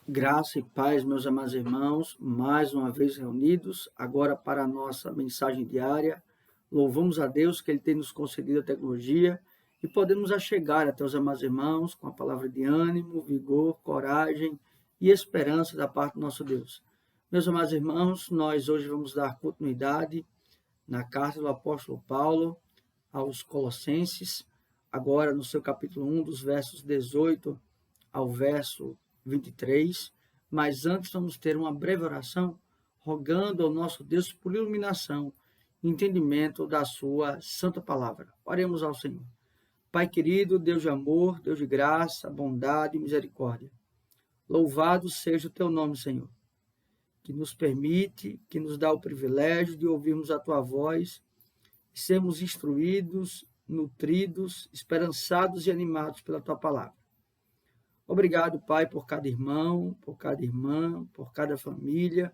Graça e paz, meus amados irmãos, mais uma vez reunidos, agora para a nossa mensagem diária. Louvamos a Deus que Ele tem nos concedido a tecnologia e podemos chegar até os amados irmãos com a palavra de ânimo, vigor, coragem e esperança da parte do nosso Deus. Meus amados irmãos, nós hoje vamos dar continuidade na carta do apóstolo Paulo aos Colossenses, agora no seu capítulo 1, dos versos 18 ao verso 23, mas antes vamos ter uma breve oração, rogando ao nosso Deus por iluminação e entendimento da sua santa palavra. Oremos ao Senhor. Pai querido, Deus de amor, Deus de graça, bondade e misericórdia. Louvado seja o teu nome, Senhor, que nos permite, que nos dá o privilégio de ouvirmos a tua voz e sermos instruídos, nutridos, esperançados e animados pela tua palavra. Obrigado, Pai, por cada irmão, por cada irmã, por cada família.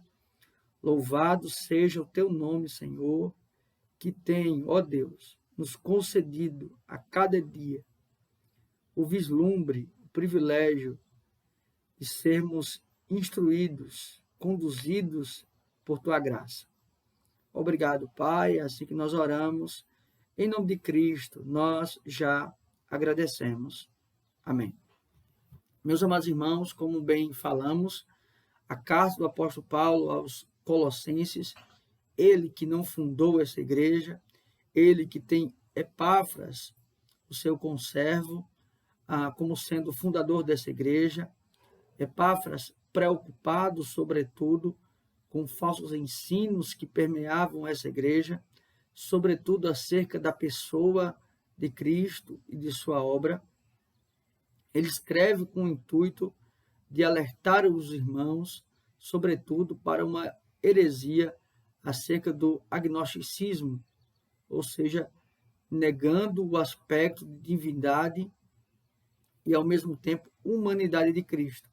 Louvado seja o teu nome, Senhor, que tem, ó Deus, nos concedido a cada dia o vislumbre, o privilégio de sermos instruídos, conduzidos por tua graça. Obrigado, Pai, assim que nós oramos, em nome de Cristo, nós já agradecemos. Amém. Meus amados irmãos, como bem falamos, a carta do apóstolo Paulo aos Colossenses, ele que não fundou essa igreja, ele que tem Epáfras, o seu conservo, como sendo o fundador dessa igreja, Epáfras preocupado, sobretudo, com falsos ensinos que permeavam essa igreja, sobretudo acerca da pessoa de Cristo e de sua obra. Ele escreve com o intuito de alertar os irmãos, sobretudo, para uma heresia acerca do agnosticismo, ou seja, negando o aspecto de divindade e, ao mesmo tempo, humanidade de Cristo.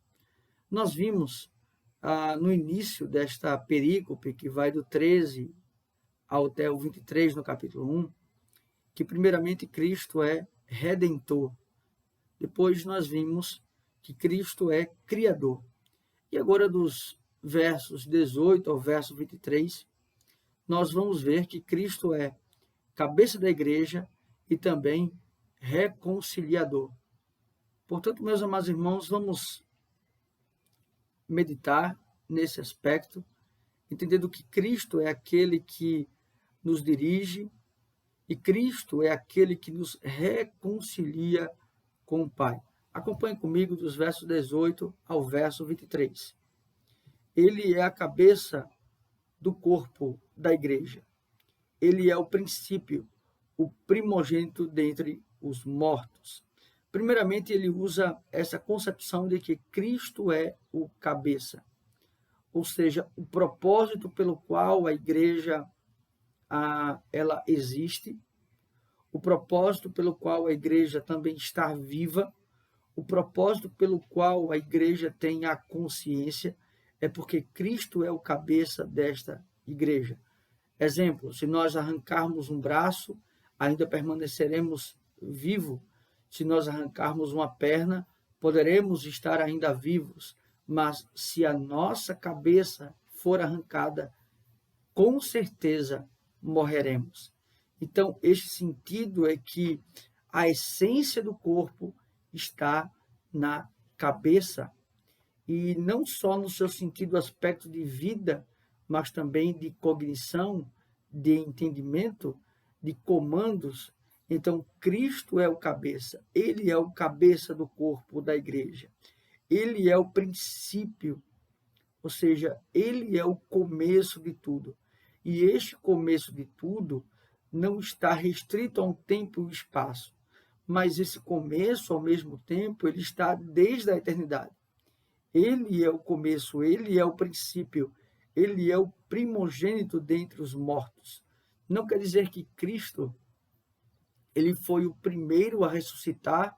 Nós vimos no início desta perícope, que vai do 13 até o 23, no capítulo 1, que primeiramente Cristo é Redentor. Depois nós vimos que Cristo é Criador. E agora, dos versos 18 ao verso 23, nós vamos ver que Cristo é cabeça da igreja e também reconciliador. Portanto, meus amados irmãos, vamos meditar nesse aspecto, entendendo que Cristo é aquele que nos dirige e Cristo é aquele que nos reconcilia com o Pai. Acompanhe comigo dos versos 18 ao verso 23. Ele é a cabeça do corpo da igreja. Ele é o princípio, o primogênito dentre os mortos. Primeiramente, ele usa essa concepção de que Cristo é o cabeça, ou seja, o propósito pelo qual a igreja ela existe, o propósito pelo qual a igreja também está viva, o propósito pelo qual a igreja tem a consciência, é porque Cristo é o cabeça desta igreja. Exemplo, se nós arrancarmos um braço, ainda permaneceremos vivos. Se nós arrancarmos uma perna, poderemos estar ainda vivos. Mas se a nossa cabeça for arrancada, com certeza morreremos. Então, este sentido é que a essência do corpo está na cabeça, e não só no seu sentido aspecto de vida, mas também de cognição, de entendimento, de comandos. Então, Cristo é o cabeça, ele é o cabeça do corpo da igreja, ele é o princípio, ou seja, ele é o começo de tudo. E este começo de tudo não está restrito a um tempo e um espaço, mas esse começo, ao mesmo tempo, ele está desde a eternidade. Ele é o começo, ele é o princípio, ele é o primogênito dentre os mortos. Não quer dizer que Cristo ele foi o primeiro a ressuscitar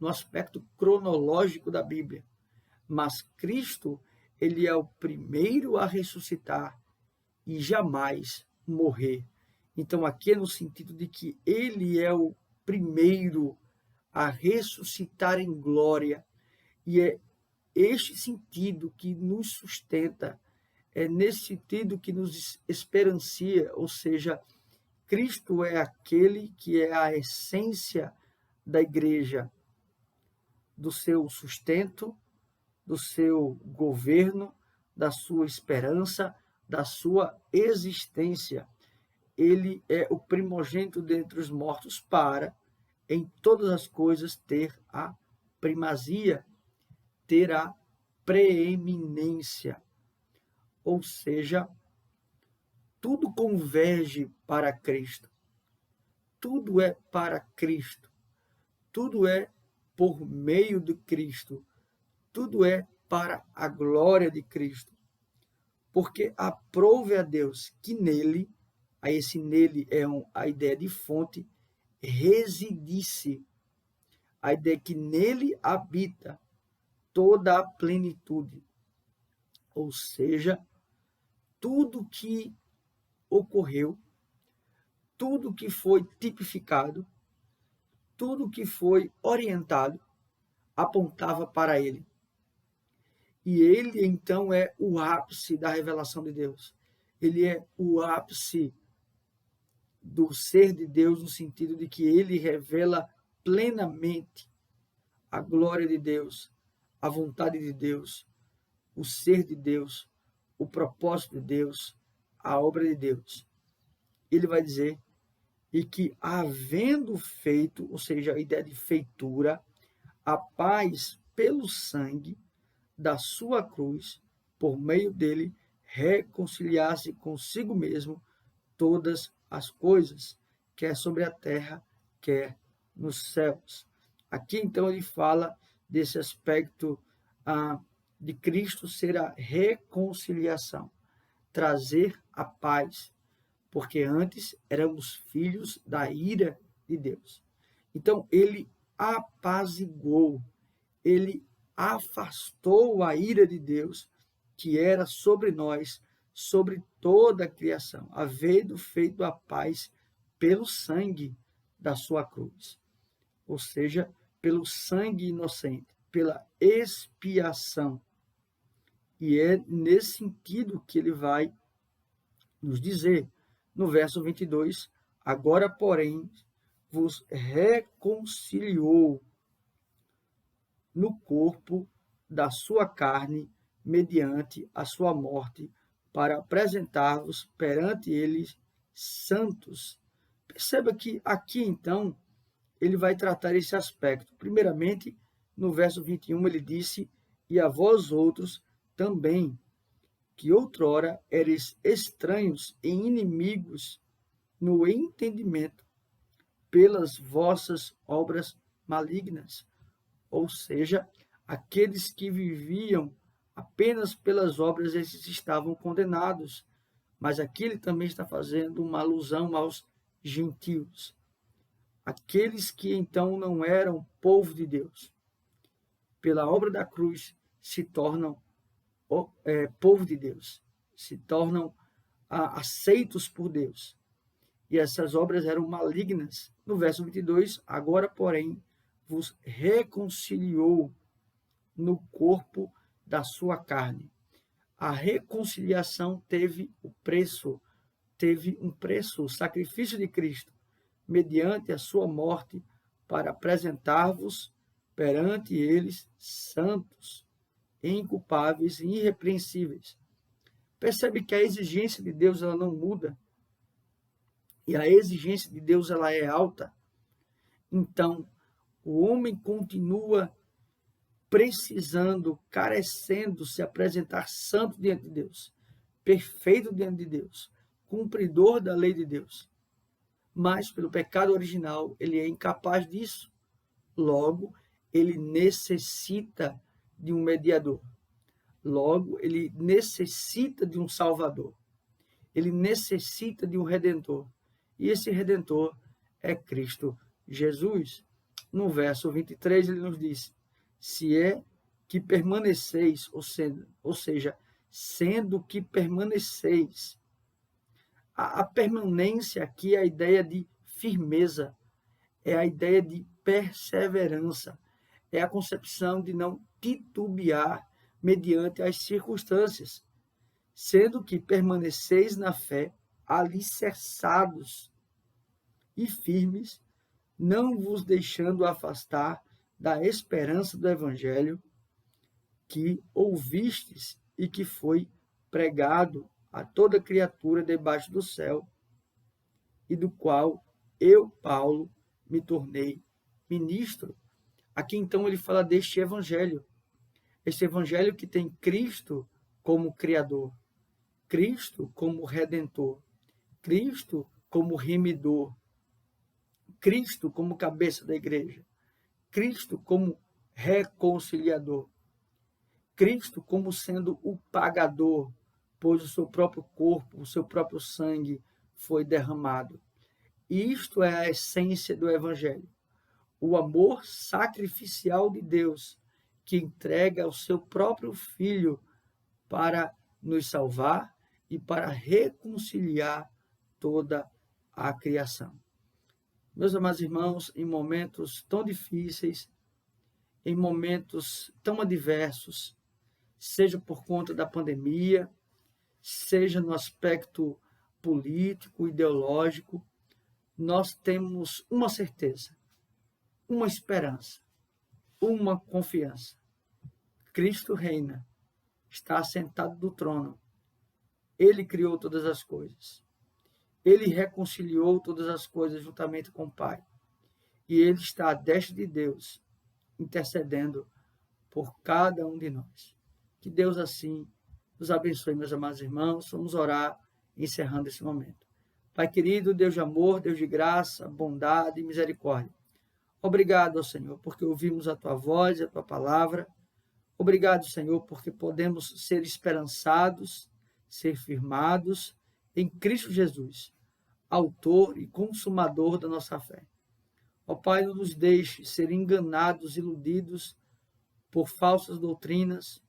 no aspecto cronológico da Bíblia, mas Cristo ele é o primeiro a ressuscitar e jamais morrer. Então, aqui é no sentido de que ele é o primeiro a ressuscitar em glória, e é este sentido que nos sustenta, é nesse sentido que nos esperancia, ou seja, Cristo é aquele que é a essência da igreja, do seu sustento, do seu governo, da sua esperança, da sua existência. Ele é o primogênito dentre os mortos para, em todas as coisas, ter a primazia, ter a preeminência. Ou seja, tudo converge para Cristo. Tudo é para Cristo. Tudo é por meio de Cristo. Tudo é para a glória de Cristo. Porque aprove a Deus que nele, a esse nele é a ideia de fonte, residisse. A ideia que nele habita toda a plenitude. Ou seja, tudo que ocorreu, tudo que foi tipificado, tudo que foi orientado, apontava para ele. E ele, então, é o ápice da revelação de Deus. Ele é o ápice do ser de Deus, no sentido de que ele revela plenamente a glória de Deus, a vontade de Deus, o ser de Deus, o propósito de Deus, a obra de Deus. Ele vai dizer, e que havendo feito, ou seja, a ideia de feitura, a paz pelo sangue da sua cruz, por meio dele, reconciliar-se consigo mesmo todas as coisas, quer sobre a terra, quer nos céus. Aqui, então, ele fala desse aspecto de Cristo ser a reconciliação, trazer a paz, porque antes éramos filhos da ira de Deus. Então, ele apaziguou, ele afastou a ira de Deus que era sobre nós, sobre toda a criação, havendo feito a paz pelo sangue da sua cruz, ou seja, pelo sangue inocente, pela expiação. E é nesse sentido que ele vai nos dizer, no verso 22, agora, porém, vos reconciliou no corpo da sua carne, mediante a sua morte, para apresentar-vos perante eles santos. Perceba que aqui, então, ele vai tratar esse aspecto. Primeiramente, no verso 21, ele disse, e a vós outros também, que outrora eres estranhos e inimigos no entendimento pelas vossas obras malignas. Ou seja, aqueles que viviam apenas pelas obras, esses estavam condenados. Mas aqui ele também está fazendo uma alusão aos gentios. Aqueles que então não eram povo de Deus, pela obra da cruz, se tornam povo de Deus, se tornam aceitos por Deus. E essas obras eram malignas. No verso 22, agora, porém, vos reconciliou no corpo da sua carne. A reconciliação teve um preço, o sacrifício de Cristo, mediante a sua morte, para apresentar-vos perante eles santos, inculpáveis e irrepreensíveis. Percebe que a exigência de Deus ela não muda. E a exigência de Deus ela é alta. Então, o homem continua precisando, carecendo se apresentar santo diante de Deus, perfeito diante de Deus, cumpridor da lei de Deus. Mas, pelo pecado original, ele é incapaz disso. Logo, ele necessita de um mediador. Logo, ele necessita de um salvador. Ele necessita de um redentor. E esse redentor é Cristo Jesus. No verso 23, ele nos diz, se é que permaneceis, ou seja, sendo que permaneceis. A permanência aqui é a ideia de firmeza, é a ideia de perseverança, é a concepção de não titubear mediante as circunstâncias, sendo que permaneceis na fé, alicerçados e firmes, não vos deixando afastar da esperança do Evangelho que ouvistes e que foi pregado a toda criatura debaixo do céu, e do qual eu, Paulo, me tornei ministro. Aqui então ele fala deste Evangelho, este Evangelho que tem Cristo como Criador, Cristo como Redentor, Cristo como Remidor, Cristo como cabeça da igreja, Cristo como reconciliador, Cristo como sendo o pagador, pois o seu próprio corpo, o seu próprio sangue foi derramado. Isto é a essência do Evangelho, o amor sacrificial de Deus, que entrega o seu próprio Filho para nos salvar e para reconciliar toda a criação. Meus amados irmãos, em momentos tão difíceis, em momentos tão adversos, seja por conta da pandemia, seja no aspecto político, ideológico, nós temos uma certeza, uma esperança, uma confiança. Cristo reina, está assentado no trono. Ele criou todas as coisas. Ele reconciliou todas as coisas juntamente com o Pai. E ele está à destra de Deus, intercedendo por cada um de nós. Que Deus assim nos abençoe, meus amados irmãos. Vamos orar, encerrando esse momento. Pai querido, Deus de amor, Deus de graça, bondade e misericórdia. Obrigado, ó Senhor, porque ouvimos a Tua voz e a Tua palavra. Obrigado, Senhor, porque podemos ser esperançados, ser firmados em Cristo Jesus, autor e consumador da nossa fé. Ó Pai, não nos deixe ser enganados, iludidos por falsas doutrinas,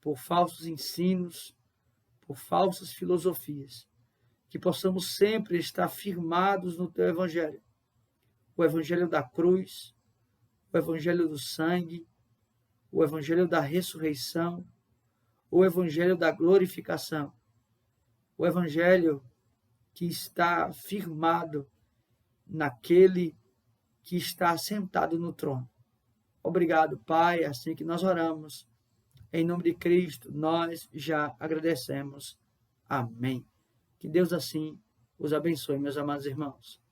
por falsos ensinos, por falsas filosofias. Que possamos sempre estar firmados no Teu Evangelho. O Evangelho da cruz, o Evangelho do sangue, o Evangelho da ressurreição, o Evangelho da glorificação, o Evangelho que está firmado naquele que está sentado no trono. Obrigado, Pai, é assim que nós oramos. Em nome de Cristo, nós já agradecemos. Amém. Que Deus assim os abençoe, meus amados irmãos.